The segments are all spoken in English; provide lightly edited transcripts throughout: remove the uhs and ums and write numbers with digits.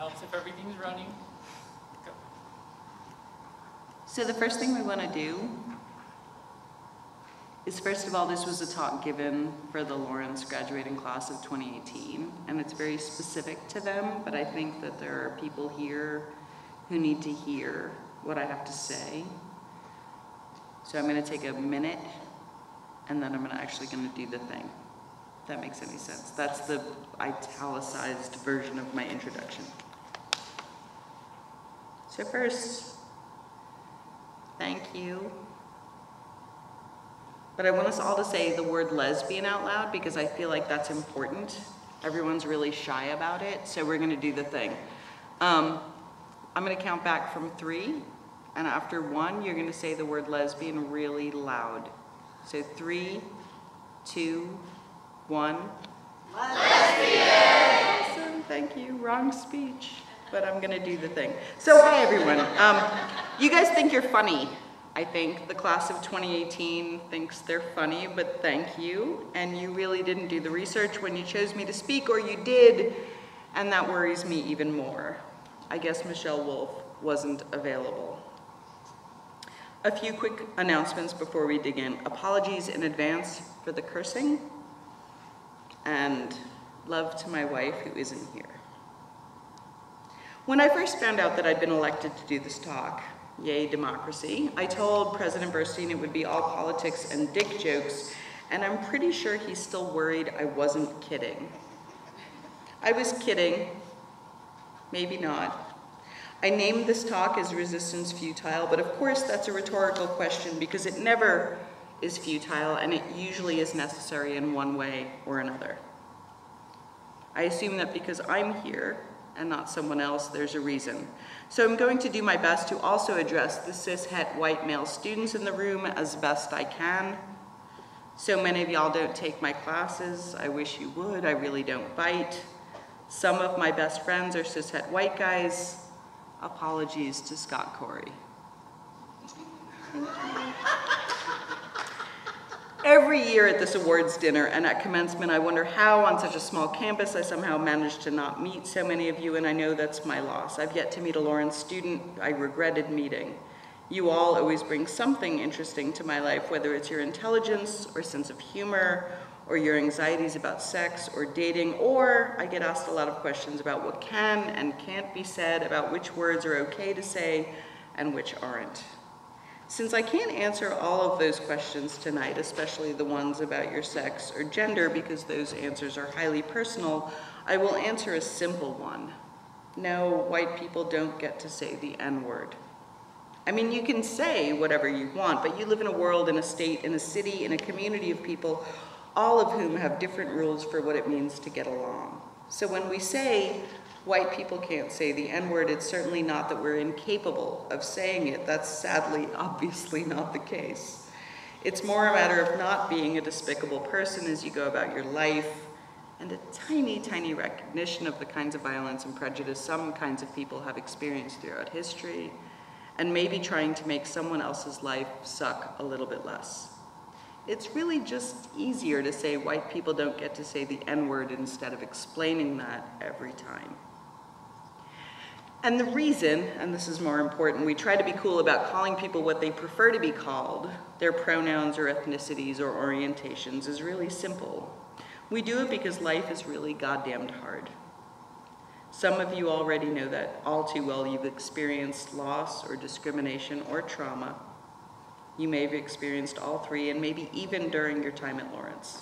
Helps if everything's running. Go. So the first thing we want to do is, first of all, this was a talk given for the Lawrence graduating class of 2018, and it's very specific to them, but I think that there are people here who need to hear what I have to say. So I'm going to take a minute, and then I'm actually going to do the thing. If that makes any sense. That's the italicized version of my introduction. So first, thank you. But I want us all to say the word lesbian out loud because I feel like that's important. Everyone's really shy about it, so we're going to do the thing. I'm going to count back from 3, and after 1, you're going to say the word lesbian really loud. So 3, 2, 1. Lesbian! Awesome, thank you. Wrong speech, but I'm going to do the thing. So hi everyone. You guys think you're funny. I think the class of 2018 thinks they're funny, but thank you. And you really didn't do the research when you chose me to speak, or you did, and that worries me even more. I guess Michelle Wolf wasn't available. A few quick announcements before we dig in. Apologies in advance for the cursing, and love to my wife who isn't here. When I first found out that I'd been elected to do this talk, yay democracy, I told President Burstein it would be all politics and dick jokes, and I'm pretty sure he's still worried I wasn't kidding. I was kidding, maybe not. I named this talk as Resistance Futile, but of course that's a rhetorical question because it never is futile and it usually is necessary in one way or another. I assume that because I'm here and not someone else, there's a reason. So I'm going to do my best to also address the cis-het white male students in the room as best I can. So many of y'all don't take my classes. I wish you would. I really don't bite. Some of my best friends are cis-het white guys. Apologies to Scott Corey. Every year at this awards dinner and at commencement, I wonder how on such a small campus I somehow managed to not meet so many of you, and I know that's my loss. I've yet to meet a Lawrence student I regretted meeting. You all always bring something interesting to my life, whether it's your intelligence or sense of humor, or your anxieties about sex or dating, or I get asked a lot of questions about what can and can't be said, about which words are okay to say and which aren't. Since I can't answer all of those questions tonight, especially the ones about your sex or gender, because those answers are highly personal, I will answer a simple one. No, white people don't get to say the N-word. I mean, you can say whatever you want, but you live in a world, in a state, in a city, in a community of people, all of whom have different rules for what it means to get along. So when we say white people can't say the N-word, it's certainly not that we're incapable of saying it. That's sadly, obviously not the case. It's more a matter of not being a despicable person as you go about your life, and a tiny, tiny recognition of the kinds of violence and prejudice some kinds of people have experienced throughout history, and maybe trying to make someone else's life suck a little bit less. It's really just easier to say white people don't get to say the N-word instead of explaining that every time. And the reason, and this is more important, we try to be cool about calling people what they prefer to be called, their pronouns or ethnicities or orientations, is really simple. We do it because life is really goddamned hard. Some of you already know that all too well. You've experienced loss or discrimination or trauma. You may have experienced all 3, and maybe even during your time at Lawrence.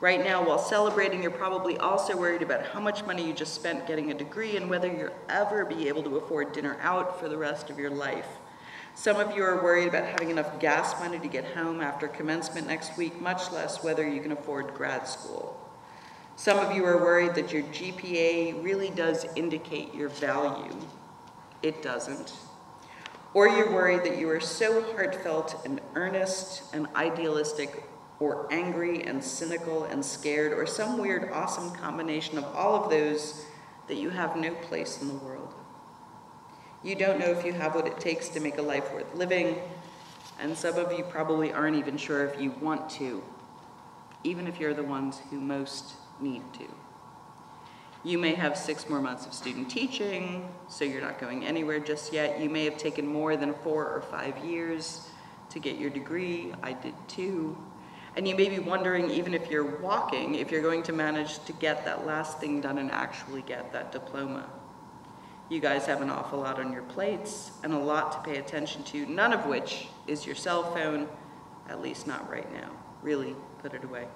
Right now, while celebrating, you're probably also worried about how much money you just spent getting a degree and whether you'll ever be able to afford dinner out for the rest of your life. Some of you are worried about having enough gas money to get home after commencement next week, much less whether you can afford grad school. Some of you are worried that your GPA really does indicate your value. It doesn't. Or you're worried that you are so heartfelt and earnest and idealistic, or angry and cynical and scared, or some weird awesome combination of all of those, that you have no place in the world. You don't know if you have what it takes to make a life worth living, and some of you probably aren't even sure if you want to, even if you're the ones who most need to. You may have 6 more months of student teaching, so you're not going anywhere just yet. You may have taken more than 4 or 5 years to get your degree. I did too. And you may be wondering, even if you're walking, if you're going to manage to get that last thing done and actually get that diploma. You guys have an awful lot on your plates and a lot to pay attention to, none of which is your cell phone, at least not right now. Really, put it away.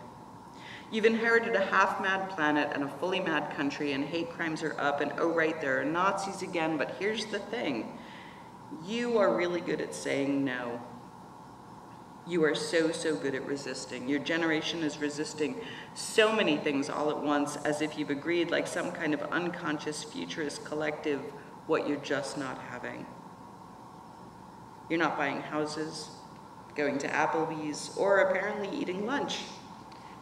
You've inherited a half-mad planet and a fully mad country, and hate crimes are up, and oh right, there are Nazis again, but here's the thing. You are really good at saying no. You are so good at resisting. Your generation is resisting so many things all at once, as if you've agreed like some kind of unconscious futurist collective what you're just not having. You're not buying houses, going to Applebee's, or apparently eating lunch.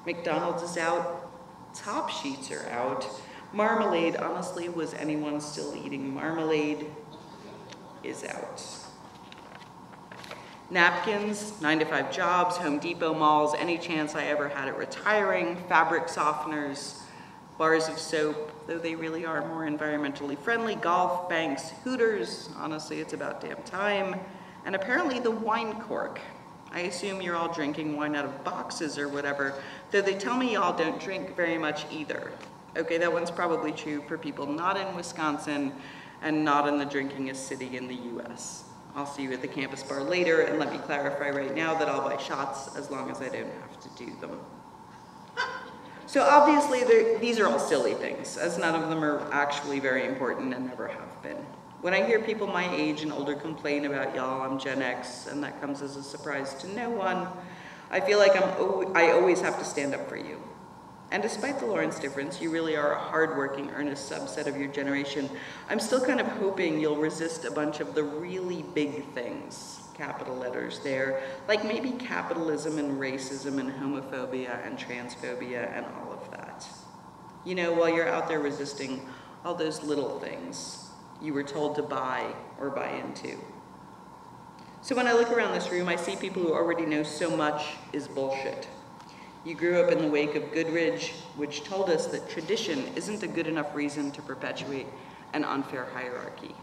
McDonald's is out, Top Sheets are out. Marmalade, honestly, was anyone still eating marmalade? Is out. Napkins, 9-to-5 jobs, Home Depot malls, any chance I ever had at retiring, fabric softeners, bars of soap, though they really are more environmentally friendly, golf, banks, Hooters, honestly, it's about damn time, and apparently the wine cork. I assume you're all drinking wine out of boxes or whatever, though they tell me y'all don't drink very much either. Okay, that one's probably true for people not in Wisconsin and not in the drinkingest city in the US. I'll see you at the campus bar later, and let me clarify right now that I'll buy shots as long as I don't have to do them. So obviously these are all silly things, as none of them are actually very important and never have been. When I hear people my age and older complain about y'all, I'm Gen X, and that comes as a surprise to no one, I feel like I always have to stand up for you. And despite the Lawrence difference, you really are a hardworking, earnest subset of your generation. I'm still kind of hoping you'll resist a bunch of the really big things, capital letters there, like maybe capitalism and racism and homophobia and transphobia and all of that. You know, while you're out there resisting all those little things you were told to buy or buy into. So when I look around this room, I see people who already know so much is bullshit. You grew up in the wake of Goodridge, which told us that tradition isn't a good enough reason to perpetuate an unfair hierarchy.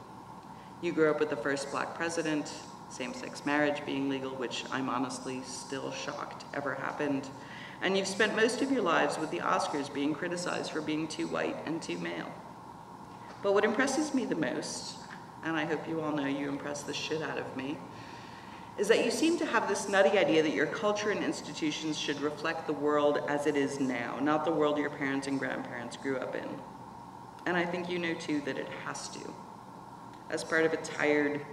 You grew up with the first Black president, same-sex marriage being legal, which I'm honestly still shocked ever happened. And you've spent most of your lives with the Oscars being criticized for being too white and too male. But what impresses me the most, and I hope you all know you impress the shit out of me, is that you seem to have this nutty idea that your culture and institutions should reflect the world as it is now, not the world your parents and grandparents grew up in. And I think you know too that it has to. As part of a tired,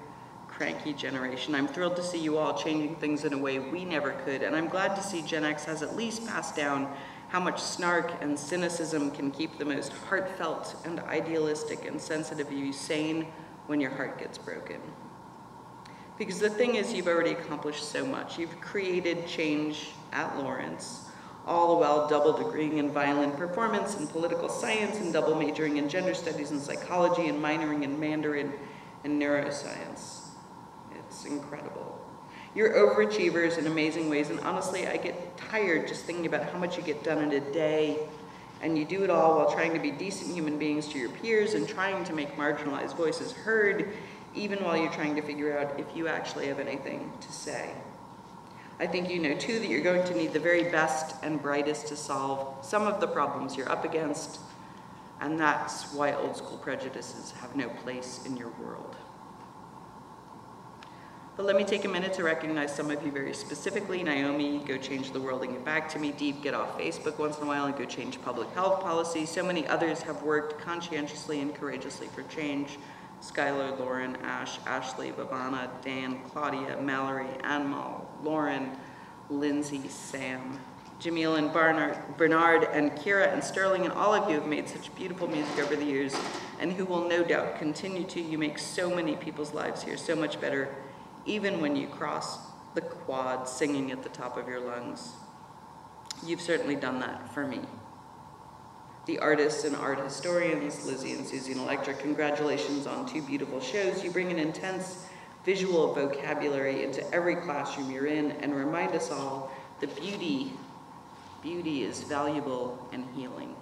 cranky generation, I'm thrilled to see you all changing things in a way we never could, and I'm glad to see Gen X has at least passed down how much snark and cynicism can keep the most heartfelt and idealistic and sensitive of you sane when your heart gets broken. Because the thing is, you've already accomplished so much. You've created change at Lawrence, all the while double degreeing in violent performance and political science and double majoring in gender studies and psychology and minoring in Mandarin and neuroscience. It's incredible. You're overachievers in amazing ways, and honestly, I get tired just thinking about how much you get done in a day, and you do it all while trying to be decent human beings to your peers and trying to make marginalized voices heard, even while you're trying to figure out if you actually have anything to say. I think you know too that you're going to need the very best and brightest to solve some of the problems you're up against, and that's why old school prejudices have no place in your world. But let me take a minute to recognize some of you very specifically. Naomi, go change the world and get back to me. Deep, get off Facebook once in a while and go change public health policy. So many others have worked conscientiously and courageously for change. Skylar, Lauren, Ash, Ashley, Bhavana, Dan, Claudia, Mallory, Anmal, Lauren, Lindsay, Sam, Jamil and Bernard and Kira and Sterling, and all of you have made such beautiful music over the years and who will no doubt continue to. You make so many people's lives here so much better, even when you cross the quad singing at the top of your lungs. You've certainly done that for me. The artists and art historians, Lizzie and Susie and Electra, congratulations on 2 beautiful shows. You bring an intense visual vocabulary into every classroom you're in and remind us all that beauty is valuable and healing.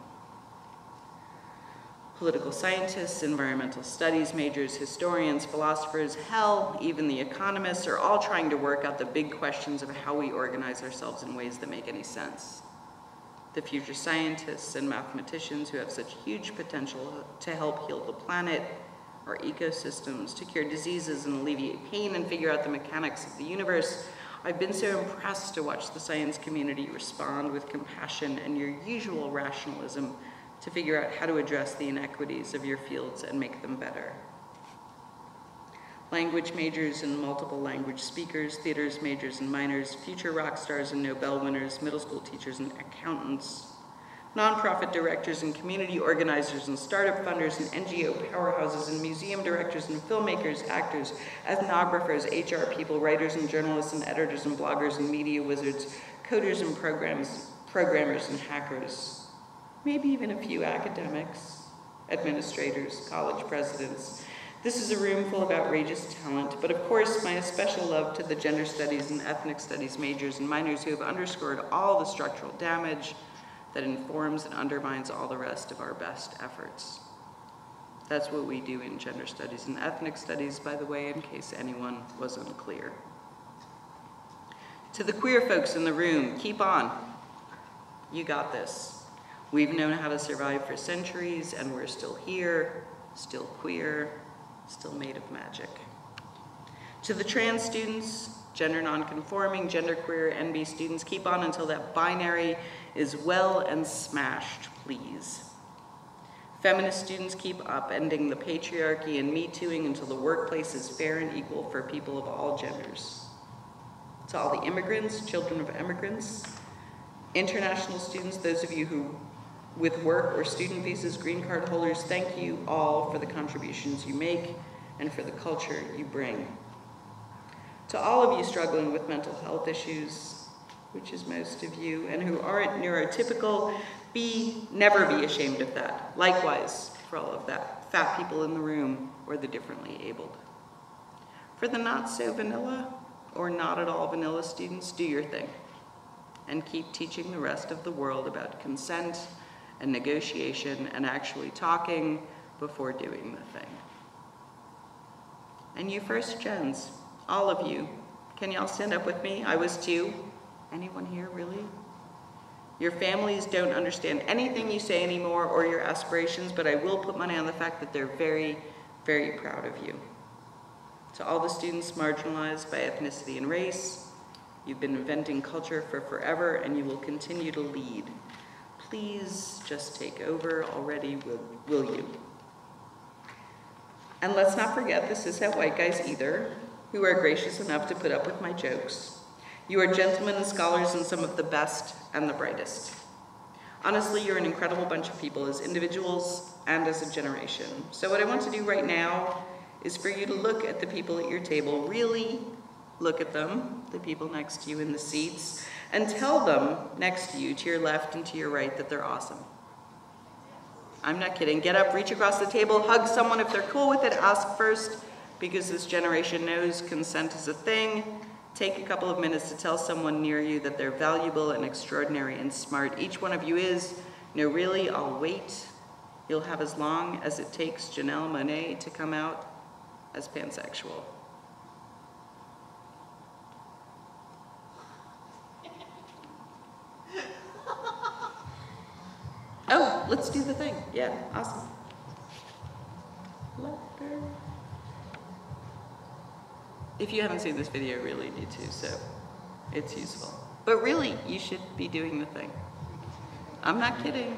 Political scientists, environmental studies majors, historians, philosophers, hell, even the economists are all trying to work out the big questions of how we organize ourselves in ways that make any sense. The future scientists and mathematicians who have such huge potential to help heal the planet, our ecosystems, to cure diseases and alleviate pain and figure out the mechanics of the universe. I've been so impressed to watch the science community respond with compassion and your usual rationalism to figure out how to address the inequities of your fields and make them better. Language majors and multiple language speakers, theaters majors and minors, future rock stars and Nobel winners, middle school teachers and accountants, nonprofit directors and community organizers and startup funders and NGO powerhouses and museum directors and filmmakers, actors, ethnographers, HR people, writers and journalists and editors and bloggers and media wizards, coders and programmers and hackers, maybe even a few academics, administrators, college presidents. This is a room full of outrageous talent, but of course my especial love to the gender studies and ethnic studies majors and minors who have underscored all the structural damage that informs and undermines all the rest of our best efforts. That's what we do in gender studies and ethnic studies, by the way, in case anyone was unclear. To the queer folks in the room, keep on. You got this. We've known how to survive for centuries, and we're still here, still queer, still made of magic. To the trans students, gender nonconforming, genderqueer, NB students, keep on until that binary is well and smashed, please. Feminist students, keep upending the patriarchy and Me Tooing until the workplace is fair and equal for people of all genders. To all the immigrants, children of immigrants, international students, those of you who with work or student visas, green card holders, thank you all for the contributions you make and for the culture you bring. To all of you struggling with mental health issues, which is most of you, and who aren't neurotypical, never be ashamed of that. Likewise, for all of that, fat people in the room or the differently abled. For the not so vanilla or not at all vanilla students, do your thing and keep teaching the rest of the world about consent and negotiation and actually talking before doing the thing. And you first gens, all of you, can y'all stand up with me? I was too. Anyone here, really? Your families don't understand anything you say anymore or your aspirations, but I will put money on the fact that they're very, very proud of you. To all the students marginalized by ethnicity and race, you've been inventing culture for forever and you will continue to lead. Please just take over already, will you? And let's not forget, this is how white guys either, who are gracious enough to put up with my jokes. You are gentlemen and scholars and some of the best and the brightest. Honestly, you're an incredible bunch of people as individuals and as a generation. So what I want to do right now is for you to look at the people at your table, really look at them, the people next to you in the seats, and tell them next to you, to your left and to your right, that they're awesome. I'm not kidding. Get up, reach across the table, hug someone if they're cool with it, ask first, because this generation knows consent is a thing. Take a couple of minutes to tell someone near you that they're valuable and extraordinary and smart. Each one of you is. No, really, I'll wait. You'll have as long as it takes Janelle Monáe to come out as pansexual. Oh, let's do the thing. Yeah, awesome. If you haven't seen this video, you really need to, so it's useful. But really, you should be doing the thing. I'm not kidding.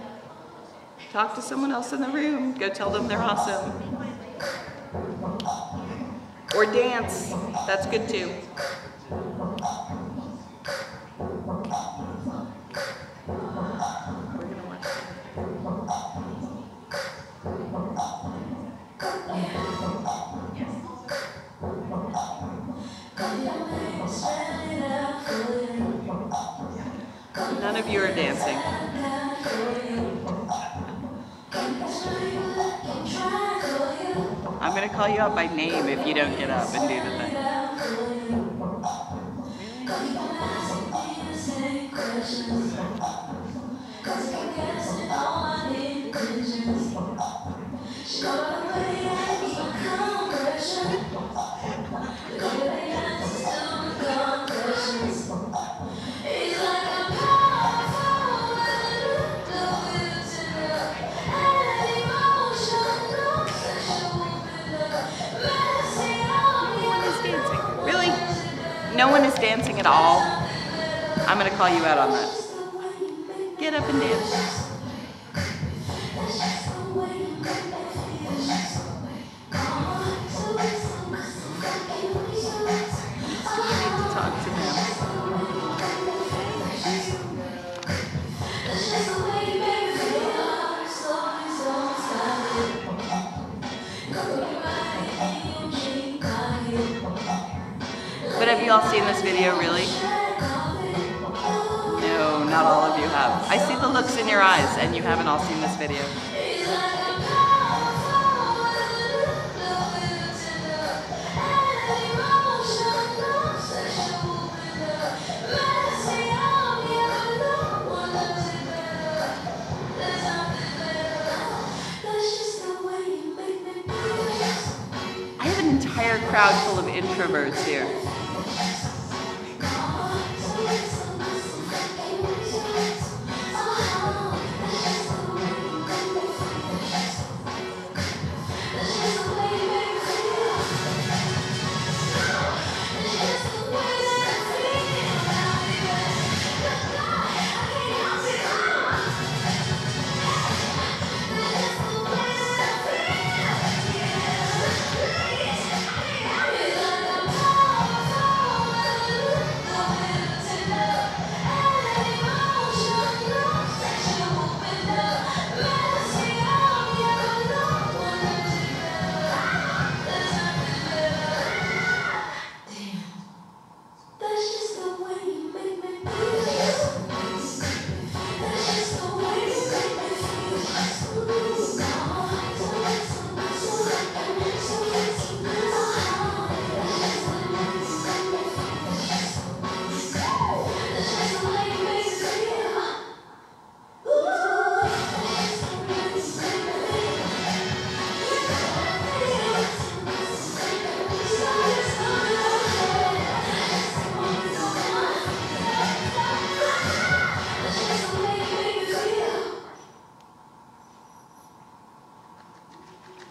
Talk to someone else in the room. Go tell them they're awesome. Or dance. That's good too. None of you are dancing. I'm going to call you out by name if you don't get up and do the thing. no one is dancing at all, I'm gonna call you out on that. Get up and dance. But have you all seen this video, really? No, not all of you have. I see the looks in your eyes, and you haven't all seen this video. I have an entire crowd full of introverts here.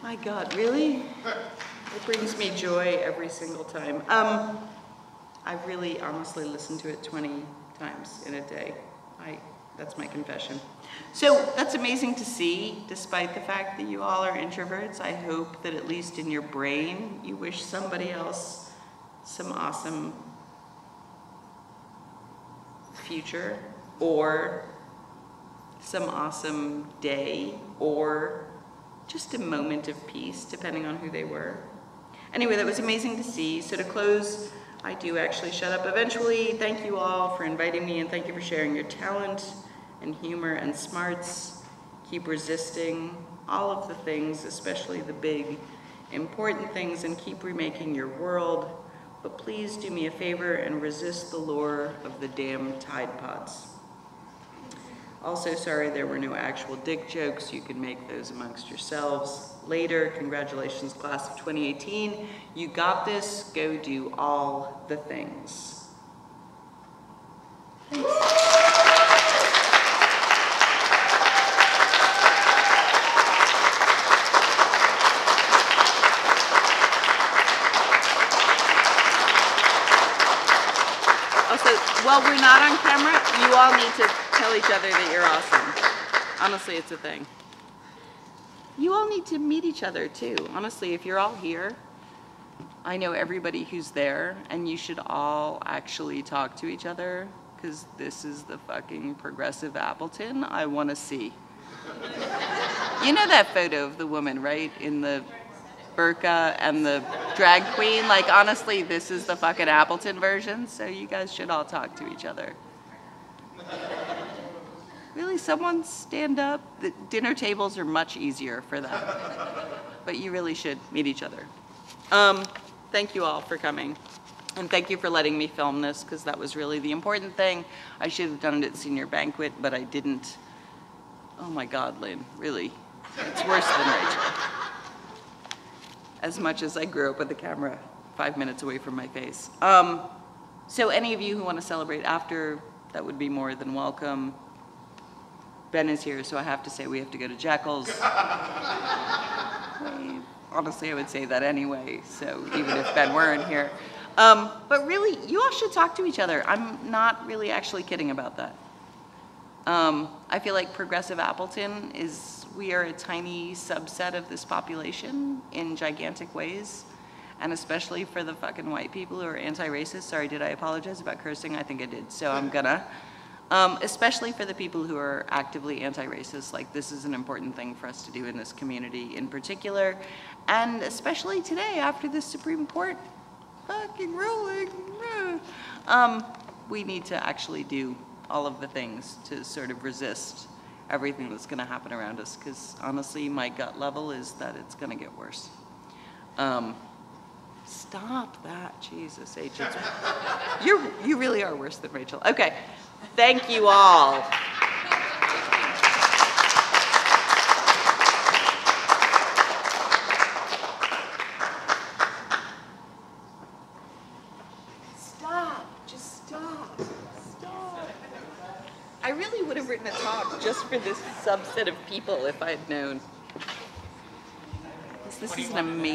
My God, really? It brings me joy every single time. I've really honestly listened to it 20 times in a day. That's my confession. So that's amazing to see, despite the fact that you all are introverts. I hope that at least in your brain, you wish somebody else some awesome future, or some awesome day, or just a moment of peace, depending on who they were. Anyway, that was amazing to see. So to close, I do actually shut up eventually. Thank you all for inviting me, and thank you for sharing your talent and humor and smarts. Keep resisting all of the things, especially the big, important things, and keep remaking your world. But please do me a favor and resist the lure of the damn Tide Pods. Also, sorry there were no actual dick jokes. You can make those amongst yourselves later. Congratulations, class of 2018. You got this. Go do all the things. Thanks. Also, while we're not on camera, you all need to tell each other that you're awesome. Honestly, it's a thing. You all need to meet each other too. Honestly, if you're all here, I know everybody who's there, and you should all actually talk to each other, because this is the fucking progressive Appleton I want to see. You know that photo of the woman, right? In the burqa and the drag queen? Like, honestly, this is the fucking Appleton version, so you guys should all talk to each other. Really, someone stand up? The dinner tables are much easier for that. But you really should meet each other. Thank you all for coming. And thank you for letting me film this, because that was really the important thing. I should have done it at senior banquet, but I didn't. Oh my God, Lynn, really. It's worse than Rachel. As much as I grew up with the camera 5 minutes away from my face. So any of you who want to celebrate after, that would be more than welcome. Ben is here, so I have to say we have to go to Jekyll's. Honestly, I would say that anyway, so even if Ben weren't here. But really, you all should talk to each other. I'm not really actually kidding about that. I feel like progressive Appleton we are a tiny subset of this population in gigantic ways. And especially for the fucking white people who are anti-racist. Sorry, did I apologize about cursing? I think I did, so I'm gonna. Especially for the people who are actively anti-racist, like this is an important thing for us to do in this community in particular. And especially today after the Supreme Court fucking ruling. We need to actually do all of the things to sort of resist everything that's gonna happen around us, because honestly, my gut level is that it's gonna get worse. Stop that, Jesus H. You really are worse than Rachel. Okay, thank you all. Stop, just stop, stop. I really would have written a talk just for this subset of people if I had known. This is an amazing